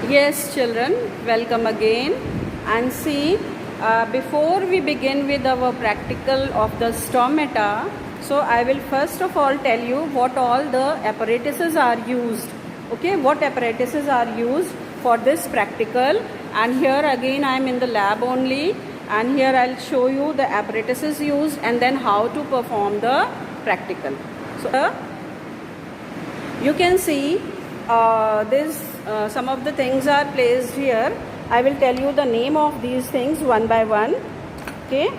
Yes, children, welcome again. And see, before we begin with our practical of the stomata, so I will first of all tell you what all the apparatuses are used. Okay, what apparatuses are used for this practical. And here again I am in the lab only, and here I'll show you the apparatuses used and then how to perform the practical. So you can see this some of the things are placed here. I will tell you the name of these things one by one. Okay,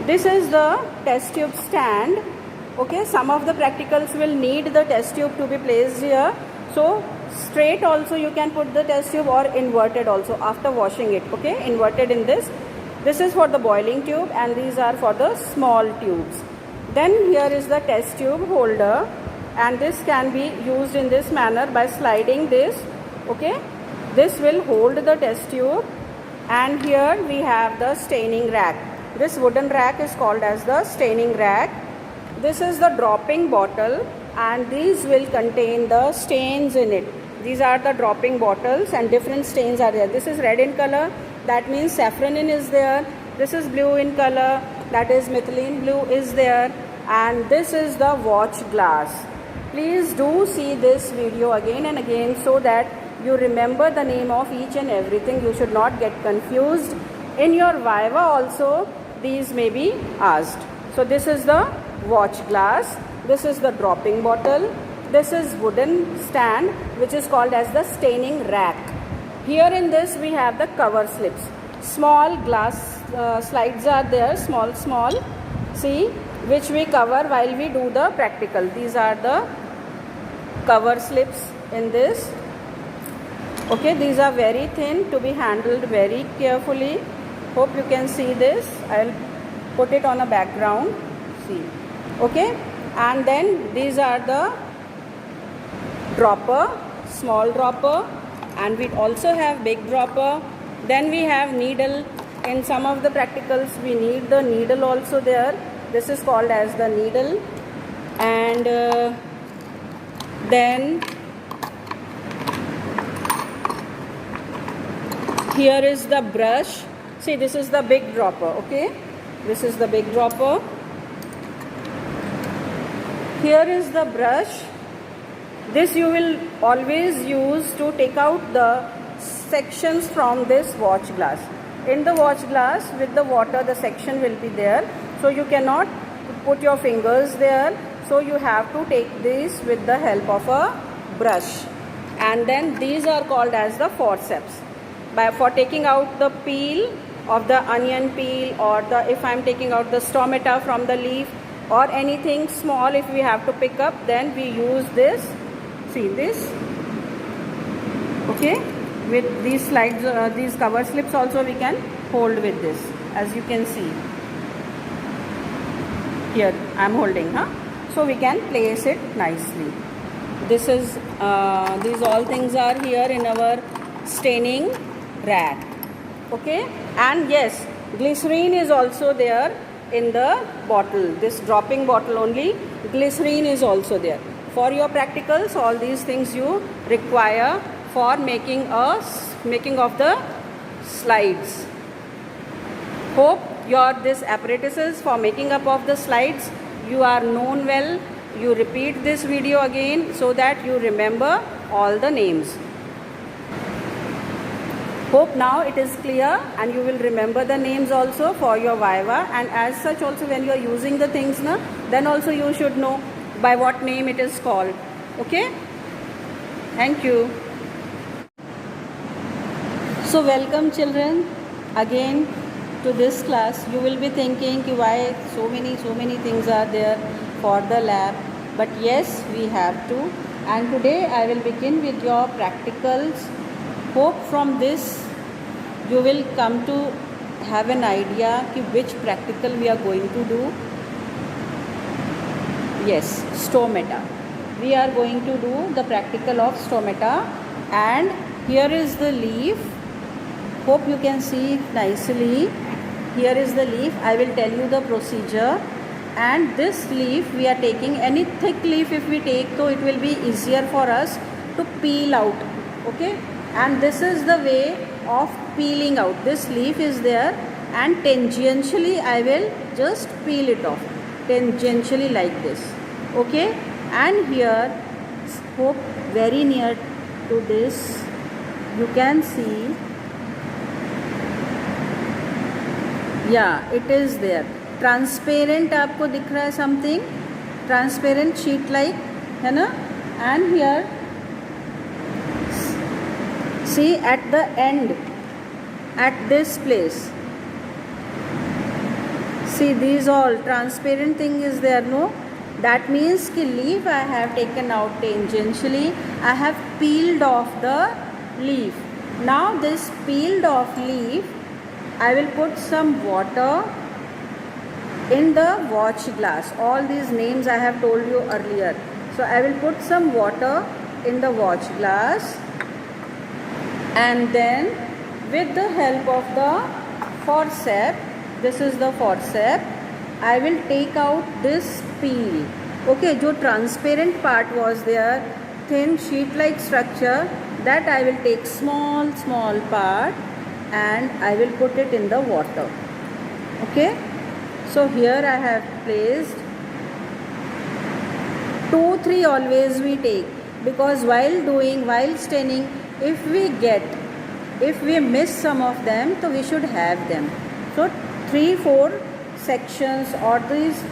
this is the test tube stand. Okay, some of the practicals will need the test tube to be placed here. So straight also you can put the test tube, or inverted also after washing it. Okay, inverted in this. This is for the boiling tube, and these are for the small tubes. Then here is the test tube holder, and this can be used in this manner by sliding this. Okay, this will hold the test tube. And here we have the staining rack. This wooden rack is called as the staining rack. This is the dropping bottle, and these will contain the stains in it. These are the dropping bottles, and different stains are there. This is red in color, that means safranin is there. This is blue in color, that is methylene blue is there. And this is the watch glass. Please do see this video again and again so that you remember the name of each and everything. You should not get confused. In your viva also these may be asked. So this is the watch glass. This is the dropping bottle. This is wooden stand, which is called as the staining rack. Here in this we have the cover slips. Small glass slides are there, small. See, which we cover while we do the practical. These are the cover slips in this. Okay, these are very thin to be handled very carefully. Hope you can see this. I'll put it on a background. See. Okay, and then these are the dropper, small dropper, and we also have big dropper. Then we have needle. In some of the practicals we need the needle also there. This is called as the needle. And then here is the brush. See, this is the big dropper. Okay, this is the big dropper. Here is the brush. This you will always use to take out the sections from this watch glass. In the watch glass with the water, the section will be there, so you cannot put your fingers there. So you have to take this with the help of a brush. And then these are called as the forceps. For taking out the peel of the onion peel, or if I am taking out the stomata from the leaf, or anything small if we have to pick up, then we use this. See this. Okay, with these slides, these cover slips also we can hold with this, as you can see. Here I am holding, so we can place it nicely. This is these all things are here in our staining rack. Okay, and yes, glycerine is also there in the bottle. This dropping bottle only, glycerine is also there. For your practicals, all these things you require for making of the slides. Hope this apparatuses for making up of the slides you are known well. You repeat this video again so that you remember all the names. Hope now it is clear, and you will remember the names also for your viva. And as such also, when you are using the things, then also you should know by what name it is called. Okay, thank you. So welcome children again to this class. You will be thinking why so many things are there for the lab, but yes, we have to. And today I will begin with your practicals. Hope from this you will come to have an idea which practical we are going to do. Yes, stomata. We are going to do the practical of stomata, and here is the leaf. Hope you can see it nicely. Here is the leaf. I will tell you the procedure. And this leaf we are taking, any thick leaf if we take, so it will be easier for us to peel out. Okay, and this is the way of peeling out. This leaf is there and tangentially I will just peel it off, tangentially like this. Okay, and here, hope very near to this, you can see, yeah, it is there. Transparent आपको दिख रहा है something, transparent sheet like, है ना? And here, see at the end, at this place, see these all transparent thing is there, no? That means ki leaf I have taken out tangentially, I have peeled off the leaf. Now this peeled off leaf, I will put some water in the watch glass. All these names I have told you earlier. So I will put some water in the watch glass, and then with the help of the forceps, this is the forceps, I will take out this peel. Okay, जो transparent part was there, thin sheet like structure, that I will take small part and I will put it in the water. Okay, so here I have placed 2-3 always we take, because while staining, if we miss some of them, so we should have them. So 3-4 sections or these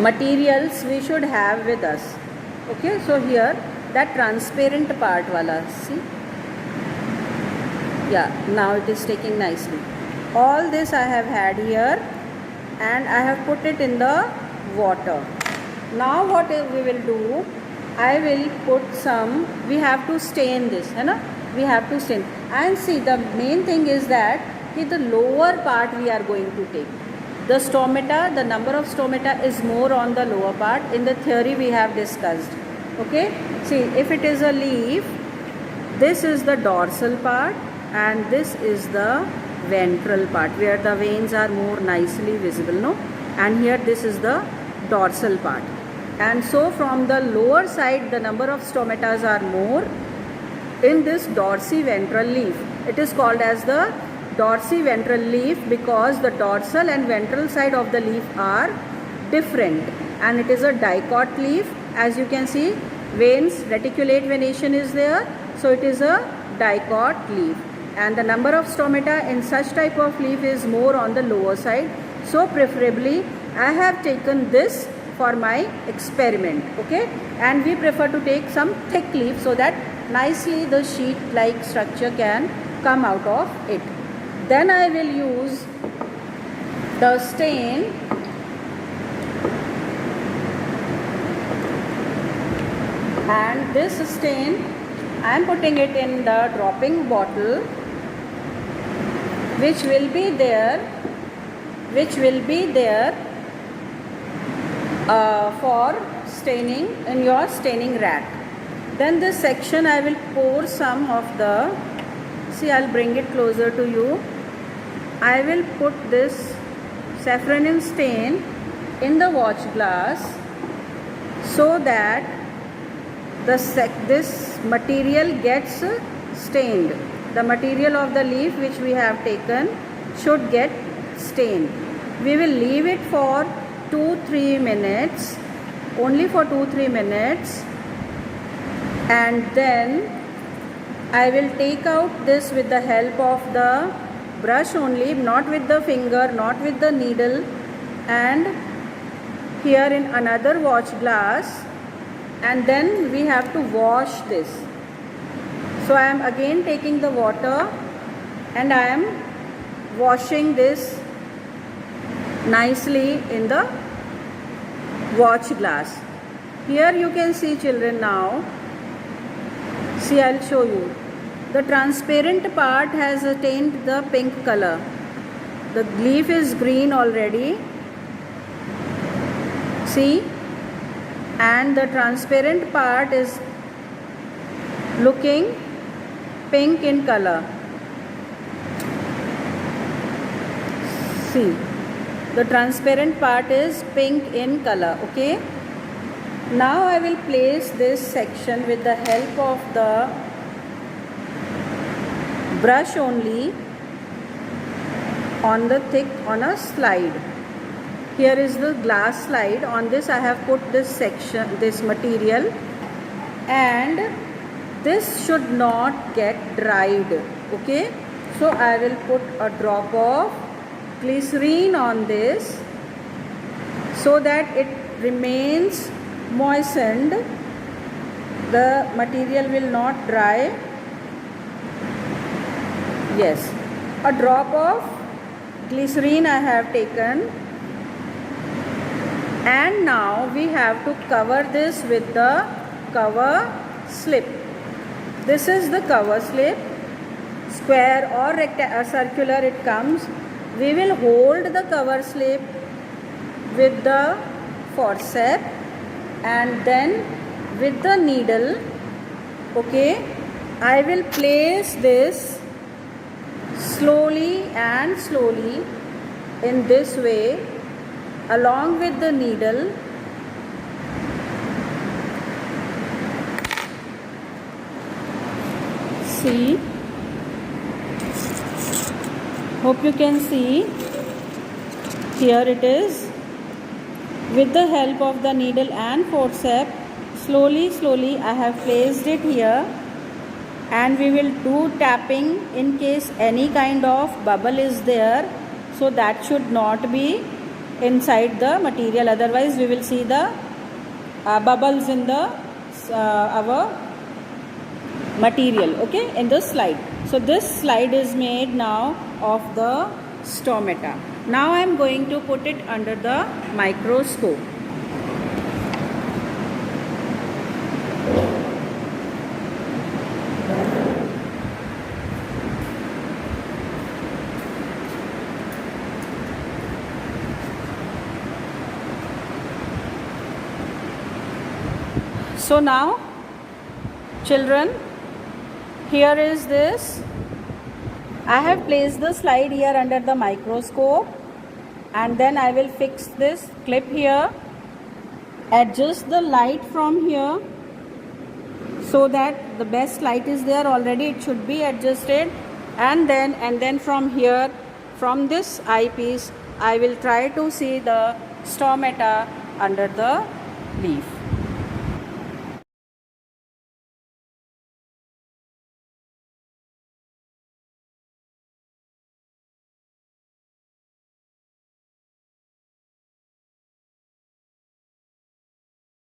materials we should have with us. Okay, so here that transparent part wala, see, yeah, now it is taking nicely. All this I have had here and I have put it in the water. Now what we will do, I will put some, we have to stain this, है ना? We have to stain. And see, the main thing is that the lower part we are going to take. The stomata, the number of stomata is more on the lower part. In the theory we have discussed. Okay, see, if it is a leaf, this is the dorsal part and this is the ventral part where the veins are more nicely visible, no? And here this is the dorsal part. And so from the lower side, the number of stomatas are more in this dorsiventral leaf. It is called as the dorsiventral leaf because the dorsal and ventral side of the leaf are different, and it is a dicot leaf. As you can see, veins, reticulate venation is there, so it is a dicot leaf, and the number of stomata in such type of leaf is more on the lower side. So preferably I have taken this for my experiment. Okay, and we prefer to take some thick leaf so that nicely the sheet like structure can come out of it. Then I will use the stain and this stain I am putting it in the dropping bottle which will be there for staining in your staining rack. Then this section I will pour some of the, see, I'll bring it closer to you. I will put this saffronin stain in the watch glass so that this material gets stained. The material of the leaf which we have taken should get stained. We will leave it for 2-3 minutes, only for 2-3 minutes, and then I will take out this with the help of the brush only, not with the finger, not with the needle, and here in another watch glass, and then we have to wash this. So I am again taking the water and I am washing this nicely in the watch glass. Here you can see, children, now see, I'll show you. The transparent part has attained the pink color. The leaf is green already, see, and the transparent part is looking pink in color. See, the transparent part is pink in color. Okay, Now I will place this section with the help of the brush only on a slide. Here is the glass slide. On this I have put this material, and this should not get dried. Okay, so I will put a drop of glycerine on this so that it remains moistened. The material will not dry. Yes, a drop of glycerine I have taken, and now we have to cover this with the cover slip. This is the cover slip, square or circular it comes. We will hold the cover slip with the forceps and then with the needle. Okay, I will place this slowly and slowly in this way along with the needle. See, hope you can see. Here it is. With the help of the needle and forceps, slowly I have placed it here, and we will do tapping in case any kind of bubble is there, so that should not be inside the material, otherwise we will see the bubbles in the our material, okay, in the slide. So this slide is made now of the stomata. Now I am going to put it under the microscope. So now, children, here is this. I have placed the slide here under the microscope, and then I will fix this clip here, adjust the light from here so that the best light is there already, it should be adjusted, and then from here, from this eyepiece, I will try to see the stomata under the leaf.